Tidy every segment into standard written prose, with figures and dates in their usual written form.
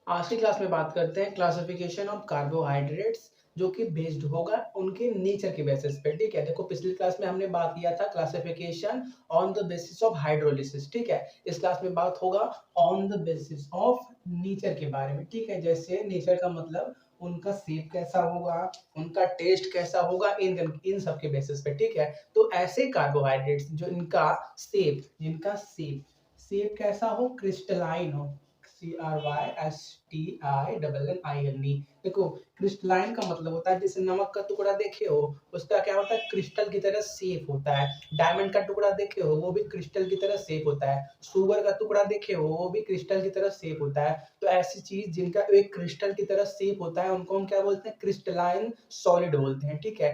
आज की क्लास में बात करते हैं क्लासिफिकेशन ऑफ कार्बोहाइड्रेट्स जो कि बेस्ड होगा उनके नेचर के बेसिस पे। ठीक है, देखो पिछली क्लास में हमने बात किया था classification on the basis of hydrolysis. ठीक है, इस क्लास में बात होगा on the basis of nature के बारे में। ठीक है, जैसे नेचर का मतलब उनका शेप कैसा होगा, उनका टेस्ट कैसा होगा, इन सब के बेसिस पे। ठीक है, तो ऐसे कार्बोहाइड्रेट्स जो जिनका शेप कैसा हो, क्रिस्टलाइन हो, CRYSTINNINE। देखो क्रिस्टलाइन का मतलब होता है, जैसे नमक का टुकड़ा देखे हो उसका क्या होता है, क्रिस्टल की तरह शेप होता है। डायमंड का टुकड़ा देखे हो वो भी क्रिस्टल की तरह शेप होता है। शुगर का टुकड़ा देखे हो वो भी क्रिस्टल की तरह शेप होता है। तो ऐसी चीज जिनका एक क्रिस्टल की तरह शेप होता है उनको हम क्या बोलते हैं, क्रिस्टलाइन सॉलिड बोलते हैं। ठीक है,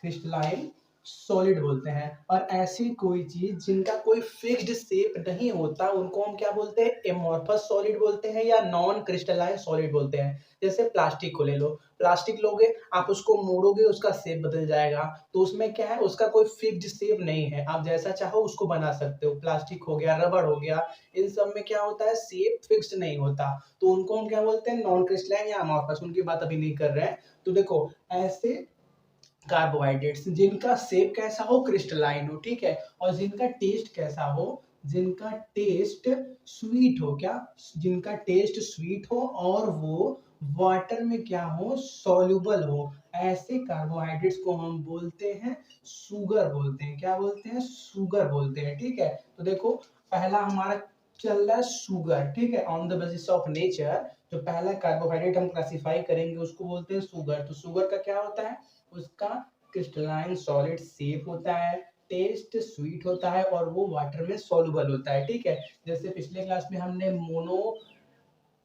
क्रिस्टलाइन सॉलिड बोलते हैं। और ऐसी कोई चीज जिनका कोई फिक्स्ड शेप नहीं होता उनको हम क्या बोलते हैं, एमोर्फस सॉलिड बोलते हैं या नॉन क्रिस्टलाइन सॉलिड बोलते हैं। जैसे प्लास्टिक को ले लो, प्लास्टिक लोगे आप उसको मोड़ोगे उसका शेप बदल जाएगा। तो उसमें क्या है, उसका कोई फिक्स्ड शेप नहीं है, आप जैसा चाहो उसको बना सकते हो। प्लास्टिक हो गया, रबड़ हो गया, इन सब में क्या होता है, शेप फिक्स्ड नहीं होता। तो उनको हम क्या बोलते हैं, नॉन क्रिस्टलाइन या अमॉर्फस। उनकी बात अभी नहीं कर रहे हैं। तो देखो ऐसे कार्बोहाइड्रेट्स जिनका शेप कैसा हो, क्रिस्टलाइन हो। ठीक है, और जिनका टेस्ट कैसा हो, जिनका टेस्ट स्वीट हो, क्या, जिनका टेस्ट स्वीट हो और वो वाटर में क्या हो, सॉल्युबल हो, ऐसे कार्बोहाइड्रेट्स को हम बोलते हैं शुगर बोलते हैं। क्या बोलते हैं, शुगर बोलते हैं। ठीक है, तो देखो पहला हमारा चल रहा है शुगर। ठीक है, on the basis of nature जो पहला कार्बोहाइड्रेट हम क्लासिफाई करेंगे उसको बोलते हैं शुगर। तो शुगर का क्या होता है, उसका क्रिस्टलाइन सॉलिड शेप होता है, टेस्ट स्वीट होता है और वो वाटर में सॉल्युबल होता है। ठीक है, जैसे पिछले क्लास में हमने मोनो,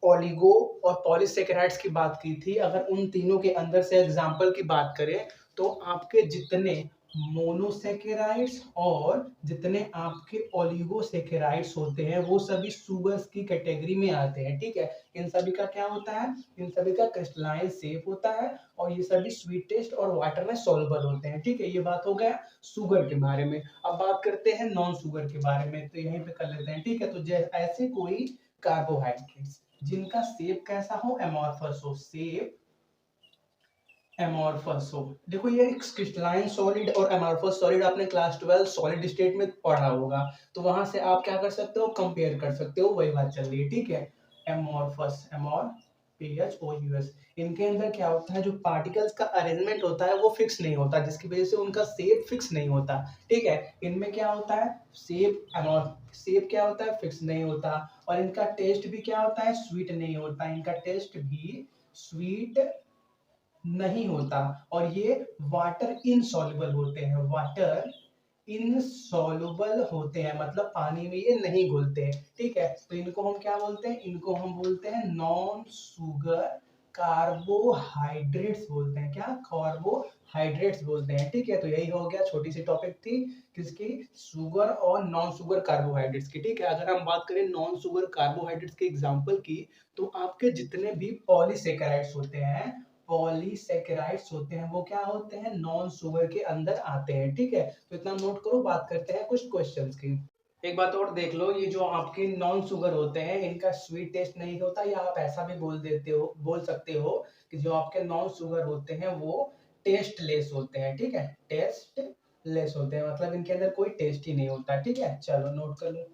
ओलिगो और पॉलीसेकेराइड्स की बात की थी। अगर उन तीनों के अंदर से एग्जांपल की बात करें तो आपके जितने मोनोसेकेराइड्स और जितने आपके ओलिगोसेकेराइड्स होते हैं वो सभी शुगर्स की कैटेगरी में आते हैं। ठीक है, इन सभी का क्या होता है, इन सभी का क्रिस्टलाइन शेप होता है और ये सभी स्वीट टेस्ट और वाटर में सॉल्युबल होते हैं। ठीक है, ये बात हो गया शुगर के बारे में। अब बात करते हैं नॉन शुगर के बारे में, तो यहीं पे कर लेते हैं। ठीक है, तो ऐसे कोई कार्बोहाइड्रेट्स जिनका शेप कैसा हो, एमॉर्फस हो, शेप एमॉर्फस हो। देखो ये क्रिस्टलाइन सॉलिड और एमॉर्फस सॉलिड आपने क्लास 12 सॉलिड स्टेट में पढ़ा होगा, तो वहां से आप क्या कर सकते हो, कंपेयर कर सकते हो, वही बात चल रही है। ठीक है, एमॉर्फस, एमॉर PHOUS, इनके अंदर क्या होता है, जो पार्टिकल्स का अरेंजमेंट होता है वो फिक्स नहीं होता, जिसकी वजह से उनका शेप फिक्स नहीं होता। ठीक है, इनमें क्या होता है, शेप क्या होता है, फिक्स नहीं होता। और इनका टेस्ट भी क्या होता है, स्वीट नहीं होता। इनका टेस्ट भी स्वीट नहीं होता और ये वाटर इनसॉल्युबल होते हैं, वाटर इनसॉल्युबल होते हैं, मतलब पानी में ये नहीं घुलते हैं। ठीक है, तो इनको हम क्या बोलते हैं, इनको हम बोलते हैं नॉन शुगर कार्बोहाइड्रेट्स बोलते हैं। क्या, कार्बोहाइड्रेट्स बोलते हैं। ठीक है, तो यही हो गया, छोटी सी टॉपिक थी किसकी, शुगर और नॉन शुगर कार्बोहाइड्रेट्स की। ठीक है, अगर हम बात करें नॉन शुगर कार्बोहाइड्रेट्स के एग्जांपल की, तो आपके जितने भी पॉलीसेकेराइड्स होते हैं, पॉलीसेकेराइड्स होते हैं वो क्या होते हैं, नॉन शुगर के अंदर आते हैं। ठीक है, तो इतना नोट करो। बात करते हैं कुछ क्वेश्चंस की। एक बात और देख लो, ये जो आपके नॉन शुगर होते हैं इनका स्वीट टेस्ट नहीं होता, या आप ऐसा भी बोल सकते हो कि जो आपके नॉन शुगर होते हैं वो टेस्ट लेस होते हैं। ठीक है, टेस्ट लेस होते हैं, मतलब इनके अंदर कोई टेस्ट ही नहीं होता। ठीक है, चलो नोट कर लो।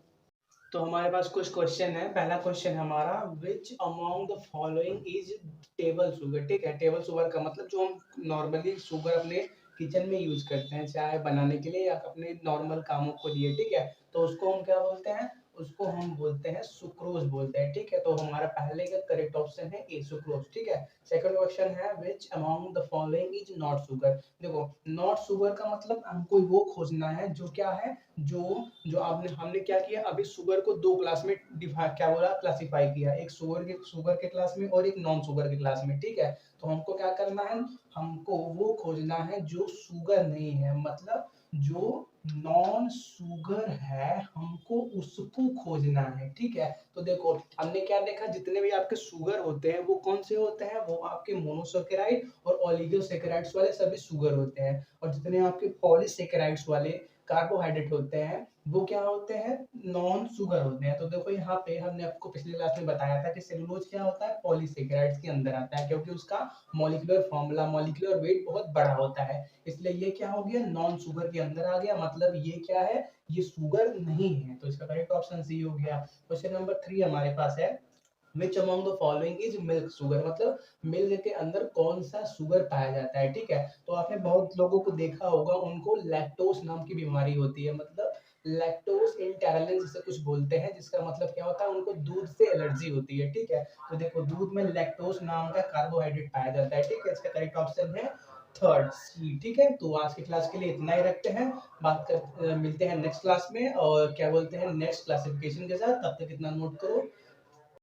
तो हमारे पास कुछ क्वेश्चन है। पहला क्वेश्चन हमारा, which among the following is table sugar. ठीक है, टेबल शुगर का मतलब जो हम नॉर्मली शुगर अपने किचन में यूज करते हैं चाय बनाने के लिए या अपने नॉर्मल कामों को लिए। ठीक है, तो उसको हम क्या बोलते हैं, उसको हम बोलते हैं सुक्रोज बोलते हैं। ठीक है, तो हमारा पहले का करेक्ट ऑप्शन है ए, सुक्रोज। ठीक है, सेकंड क्वेश्चन है, which among the following is not sugar. देखो नॉट शुगर का मतलब हमको वो खोजना है जो क्या है, जो जो आपने हमने क्या किया, अभी शुगर को दो क्लास में डिवाइड, क्या बोला, क्लासिफाई किया, एक शुगर के क्लास में और एक नॉन शुगर के क्लास में। ठीक है, तो हमको क्या करना है, हमको वो खोजना है जो शुगर नहीं है, मतलब जो नॉन शुगर है हमको उसको खोजना है। ठीक है, तो देखो हमने क्या देखा, जितने भी आपके शुगर होते हैं वो कौन से होते हैं, वो आपके मोनोसेकेराइड और ओलिगोसेकेराइड्स वाले सभी शुगर होते हैं। और जितने आपके पॉलीसेकेराइड्स वाले कार्बोहाइड्रेट होते हैं वो क्या होते हैं, नॉन शुगर होते हैं। तो देखो यहाँ पे हमने आपको पिछले क्लास में बताया था कि सेलुलोज क्या होता है, पॉलीसेकेराइड्स के अंदर आता है, क्योंकि उसका मॉलिक्यूलर फॉर्मूला, मॉलिक्यूलर वेट बहुत बड़ा होता है, इसलिए ये क्या हो गया, नॉन शुगर के अंदर आ गया। मतलब ये क्या है, ये शुगर नहीं है। तो इसका करेक्ट ऑप्शन सी हो गया। क्वेश्चन नंबर 3 हमारे पास है, which among the following is milk sugar, मतलब मिल्क के अंदर कौन सा शुगर पाया जाता है। ठीक है, तो आपने बहुत लोगों को देखा होगा, उनको लैक्टोस नाम की बीमारी होती है, मतलब लैक्टोस इंटॉलरेंस जिसे कुछ बोलते हैं, जिसका मतलब क्या होता है, उनको दूध से एलर्जी होती है। ठीक है, तो देखो दूध में लैक्टोस नाम का कार्बोहाइड्रेट पाया जाता है। ठीक है, इसका करेक्ट ऑप्शन है थर्ड सी। ठीक है, तो आज की क्लास के लिए इतना ही रखते हैं, मिलते हैं नेक्स्ट क्लास में, और क्या बोलते हैं, नेक्स्ट क्लासिफिकेशन के साथ। तब तक इतना नोट करो,